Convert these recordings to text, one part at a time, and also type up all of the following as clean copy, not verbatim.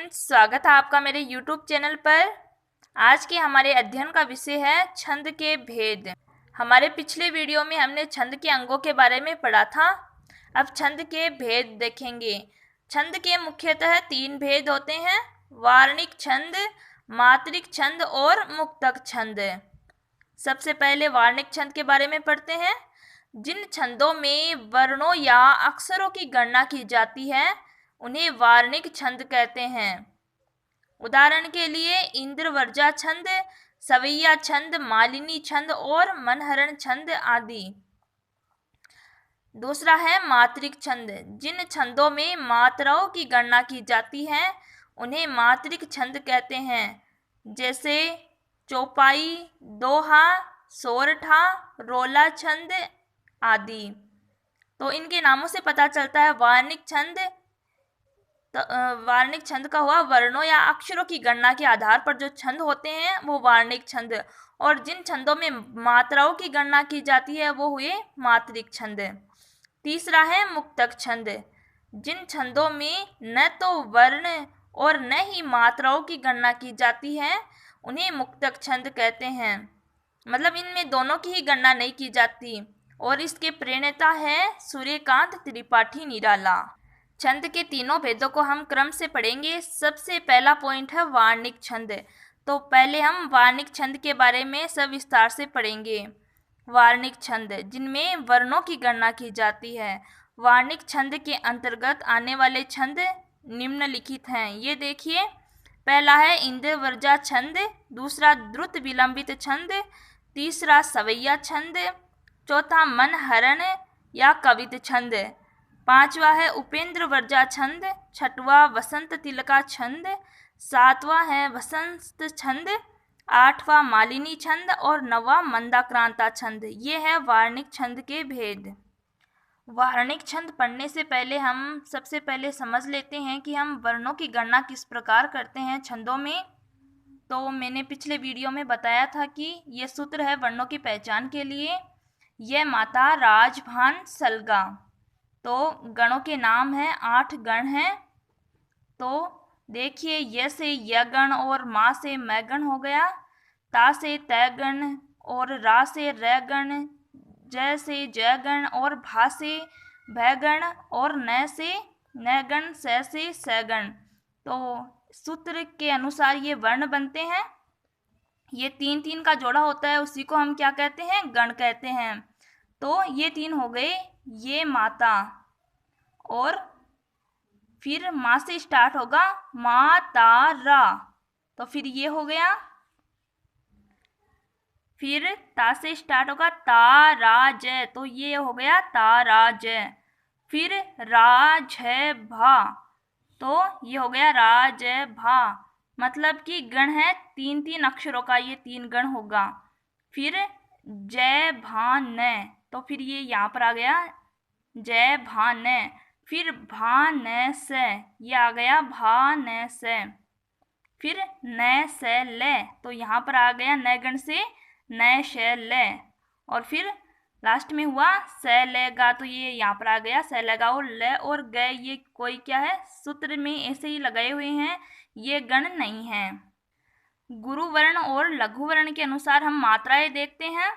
Friends, स्वागत है आपका मेरे YouTube चैनल पर। आज के हमारे अध्ययन का विषय है छंद के भेद। हमारे पिछले वीडियो में हमने छंद के अंगों के बारे में पढ़ा था। अब छंद के भेद देखेंगे। छंद के मुख्यतः 3 भेद होते हैं: वार्णिक छंद, मात्रिक छंद और मुक्तक छंद। सबसे पहले वार्णिक छंद के बारे में पढ़ते हैं। जिन छंदों में वर्णों या अक्षरों की गणना की जाती है उन्हें वार्णिक छंद कहते हैं। उदाहरण के लिए इंद्रवर्जा छंद, सवैया छंद, मालिनी छंद और मनहरण छंद आदि। दूसरा है मात्रिक छंद। जिन छंदों में मात्राओं की गणना की जाती है उन्हें मात्रिक छंद कहते हैं, जैसे चौपाई, दोहा, सोरठा, रोला छंद आदि। तो इनके नामों से पता चलता है वार्णिक छंद। वार्णिक छंद का हुआ वर्णों या अक्षरों की गणना के आधार पर जो छंद होते हैं वो वार्णिक छंद, और जिन छंदों में मात्राओं की गणना की जाती है वो हुए मात्रिक छंद। तीसरा है मुक्तक छंद। जिन छंदों में न तो वर्ण और न ही मात्राओं की गणना की जाती है उन्हें मुक्तक छंद कहते हैं, मतलब इनमें दोनों की ही गणना नहीं की जाती। और इसके प्रणेता है सूर्यकांत त्रिपाठी निराला। छंद के तीनों भेदों को हम क्रम से पढ़ेंगे। सबसे पहला पॉइंट है वार्णिक छंद। तो पहले हम वार्णिक छंद के बारे में सविस्तार से पढ़ेंगे। वार्णिक छंद जिनमें वर्णों की गणना की जाती है। वार्णिक छंद के अंतर्गत आने वाले छंद निम्नलिखित हैं। ये देखिए, पहला है इंद्रवर्जा छंद, दूसरा द्रुत विलंबित छंद, तीसरा सवैया छंद, चौथा मनहरण या कवित छंद, पांचवा है उपेंद्र वर्जा छंद, छठवां वसंत तिलका छंद, सातवां है वसंत छंद, आठवां मालिनी छंद और नौवां मंदाक्रांता छंद। ये है वार्णिक छंद के भेद। वार्णिक छंद पढ़ने से पहले हम सबसे पहले समझ लेते हैं कि हम वर्णों की गणना किस प्रकार करते हैं छंदों में। तो मैंने पिछले वीडियो में बताया था कि ये सूत्र है वर्णों की पहचान के लिए। यह माता राजभान सलगा। तो गणों के नाम हैं, 8 गण हैं। तो देखिए, य से य गण और मा से मै गण हो गया, ता से तय गण और रा से रै गण, जय से जय गण और भा से भय गण और न से न गण, से स गण। तो सूत्र के अनुसार ये वर्ण बनते हैं। ये 3-3 का जोड़ा होता है, उसी को हम क्या कहते हैं? गण कहते हैं। तो ये 3 हो गए। ये माता, और फिर माँ से स्टार्ट होगा मा ता रा, तो फिर ये हो गया। फिर ता से स्टार्ट होगा ता रा जय, तो ये हो गया ता रा जय। फिर रा झ भा, तो ये हो गया रा जय भा। मतलब कि गण है 3-3 अक्षरों का, ये 3 गण होगा। फिर जय भा न, तो फिर ये यहाँ पर आ गया जय भा न। फिर भा न स, ये आ गया भा न स। फिर न स ल, तो यहाँ पर आ गया न गण से न श ल। और फिर लास्ट में हुआ स ल गा, तो ये यहाँ पर आ गया स ल गा। और ल और ग ये कोई क्या है, सूत्र में ऐसे ही लगाए हुए हैं, ये गण नहीं है। गुरु वर्ण और लघु वर्ण के अनुसार हम मात्राएं देखते हैं।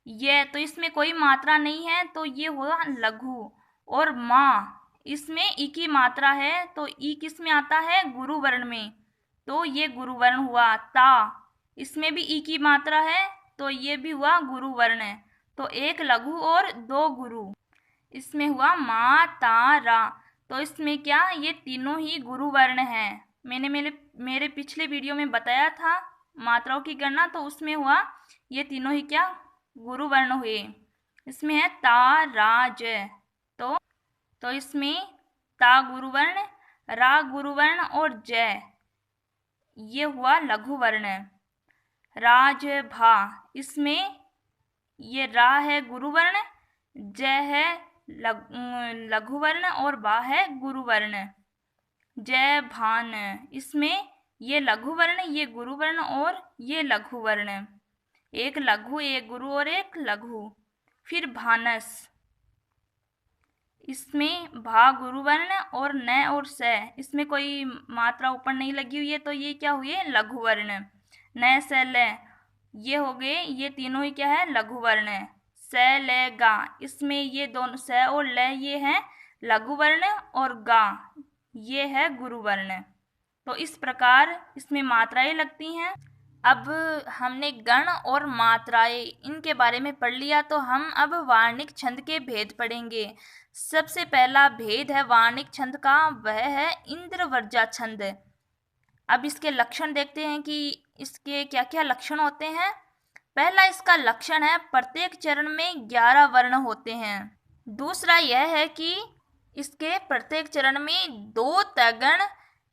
ये तो इसमें कोई मात्रा नहीं है, तो ये हुआ लघु। और माँ, इसमें ई की मात्रा है, तो ई किस में आता है? गुरु वर्ण में, तो ये गुरु वर्ण हुआ। ता, इसमें भी ई की मात्रा है, तो ये भी हुआ गुरु वर्ण। तो 1 लघु और 2 गुरु, इसमें हुआ मा ता रा। तो इसमें क्या, ये तीनों ही गुरु वर्ण हैं। मैंने मेरे पिछले वीडियो में बताया था मात्राओं की गणना, तो उसमें हुआ ये तीनों ही क्या, गुरु वर्ण हुए। इसमें है ता रा ज, तो इसमें ता गुरु वर्ण, रा गुरु वर्ण और जय ये हुआ लघु वर्ण। राज भा, इसमें ये रा है गुरु वर्ण, जय है लघु वर्ण और बा है गुरु वर्ण। जय भान, इसमें ये लघु वर्ण, ये गुरु वर्ण और ये लघु वर्ण। 1 लघु, 1 गुरु और 1 लघु। फिर भानस, इसमें भा गुरुवर्ण और न और स, इसमें कोई मात्रा ऊपर नहीं लगी हुई है, तो ये क्या हुए लघु वर्ण। न स ल ये हो गए, ये तीनों ही क्या है लघु वर्ण। स ल गा, इसमें ये दोनों स और ल ये हैं लघु वर्ण और गा ये है गुरु वर्ण। तो इस प्रकार इसमें मात्राएं लगती हैं। अब हमने गण और मात्राएं इनके बारे में पढ़ लिया, तो हम अब वार्णिक छंद के भेद पढ़ेंगे। सबसे पहला भेद है वार्णिक छंद का, वह है इंद्रवर्जा छंद। अब इसके लक्षण देखते हैं कि इसके क्या क्या लक्षण होते हैं। पहला इसका लक्षण है प्रत्येक चरण में 11 वर्ण होते हैं। दूसरा यह है कि इसके प्रत्येक चरण में 2 तैगण,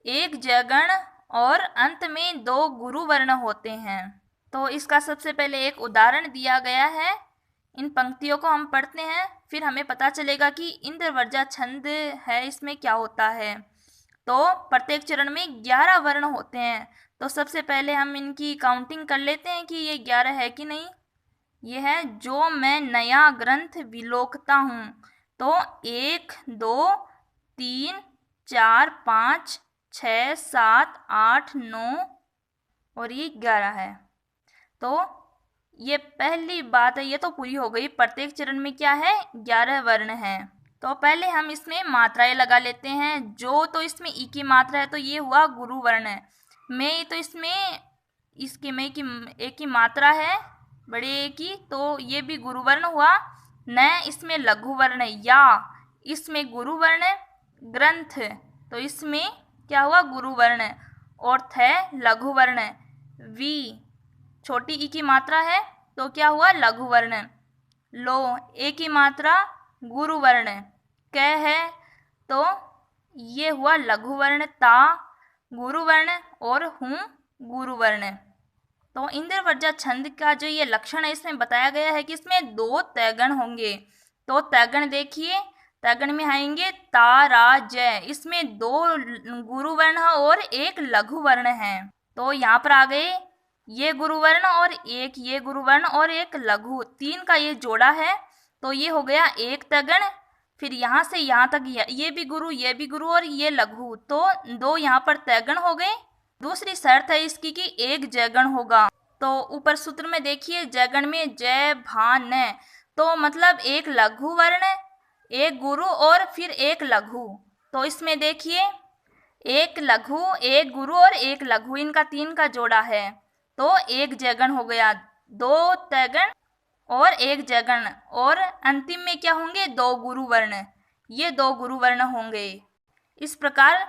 1 जयगण और अंत में 2 गुरु वर्ण होते हैं। तो इसका सबसे पहले एक उदाहरण दिया गया है, इन पंक्तियों को हम पढ़ते हैं, फिर हमें पता चलेगा कि इंद्रवर्जा छंद है इसमें क्या होता है। तो प्रत्येक चरण में 11 वर्ण होते हैं। तो सबसे पहले हम इनकी काउंटिंग कर लेते हैं कि ये 11 है कि नहीं। ये है जो मैं नया ग्रंथ विलोकता हूँ। तो 1 2 3 4 5 6 7 8 9 और ये 11 है। तो ये पहली बात है, ये तो पूरी हो गई। प्रत्येक चरण में क्या है 11 वर्ण हैं। तो पहले हम इसमें मात्राएं लगा लेते हैं। जो तो इसमें ई की मात्रा है, तो ये हुआ गुरु वर्ण है। मैं तो इसमें इसके में की एक की मात्रा है बड़े ए की, तो ये भी गुरु वर्ण हुआ। न इसमें लघु वर्ण है, या इसमें गुरु वर्ण है। ग्रंथ तो इसमें क्या हुआ गुरु वर्ण है, और थ लघु वर्ण है। वी छोटी ई की मात्रा है, तो क्या हुआ लघु वर्ण है। लो ए की मात्रा गुरु वर्ण है। क है तो ये हुआ लघु वर्ण। ता गुरु वर्ण और हूँ गुरु वर्ण। तो इंद्रवर्जा छंद का जो ये लक्षण है, इसमें बताया गया है कि इसमें 2 तैगण होंगे। तो तैगण देखिए, तैगण में आएंगे ता रा जय, इसमें 2 गुरु वर्ण और 1 लघु वर्ण है। तो यहाँ पर आ गए ये गुरु वर्ण और 1 ये गुरु वर्ण और 1 लघु, 3 का ये जोड़ा है। तो ये हो गया 1 तैगण। फिर यहाँ से यहाँ तक ये भी गुरु और ये लघु, तो 2 यहाँ पर तैगण हो गए। दूसरी शर्त है इसकी कि 1 जयगण होगा। तो ऊपर सूत्र में देखिए जयगण में जय भा न, तो मतलब 1 लघु वर्ण, 1 गुरु और फिर 1 लघु। तो इसमें देखिए 1 लघु, 1 गुरु और 1 लघु, इनका 3 का जोड़ा है। तो 1 जयगण हो गया, 2 तैगण और 1 जयगण, और अंतिम में क्या होंगे 2 गुरु वर्ण, ये 2 गुरु वर्ण होंगे। इस प्रकार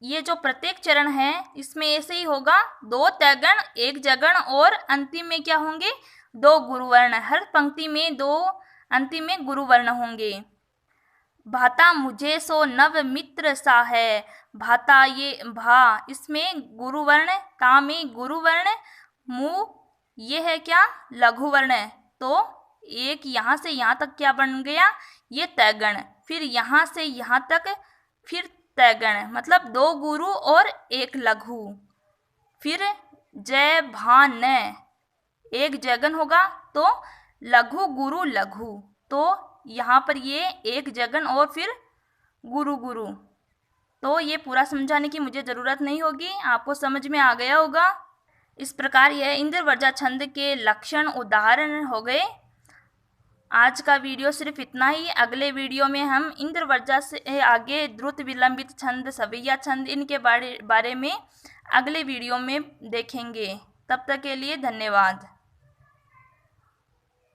ये जो प्रत्येक चरण है इसमें ऐसे ही होगा, 2 तैगण, 1 जयगण और अंतिम में क्या होंगे 2 गुरु वर्ण। हर पंक्ति में 2 अंतिम में गुरु वर्ण होंगे। भाता मुझे सो नव मित्र सा है। भाता ये भा इसमें गुरु वर्ण, ता में गुरु वर्ण, मु ये है क्या लघु वर्ण है। तो 1 यहाँ से यहाँ तक क्या बन गया ये तैगण, फिर यहाँ से यहाँ तक फिर तैगण, मतलब 2 गुरु और 1 लघु। फिर जय भा न 1 जयगण होगा, तो लघु गुरु लघु, तो यहाँ पर ये 1 जयगण और फिर गुरु गुरु। तो ये पूरा समझाने की मुझे ज़रूरत नहीं होगी, आपको समझ में आ गया होगा। इस प्रकार यह इंद्रवर्जा छंद के लक्षण उदाहरण हो गए। आज का वीडियो सिर्फ इतना ही। अगले वीडियो में हम इंद्रवर्जा से आगे द्रुत विलंबित छंद, सवैया छंद, इनके बारे में अगले वीडियो में देखेंगे। तब तक के लिए धन्यवाद।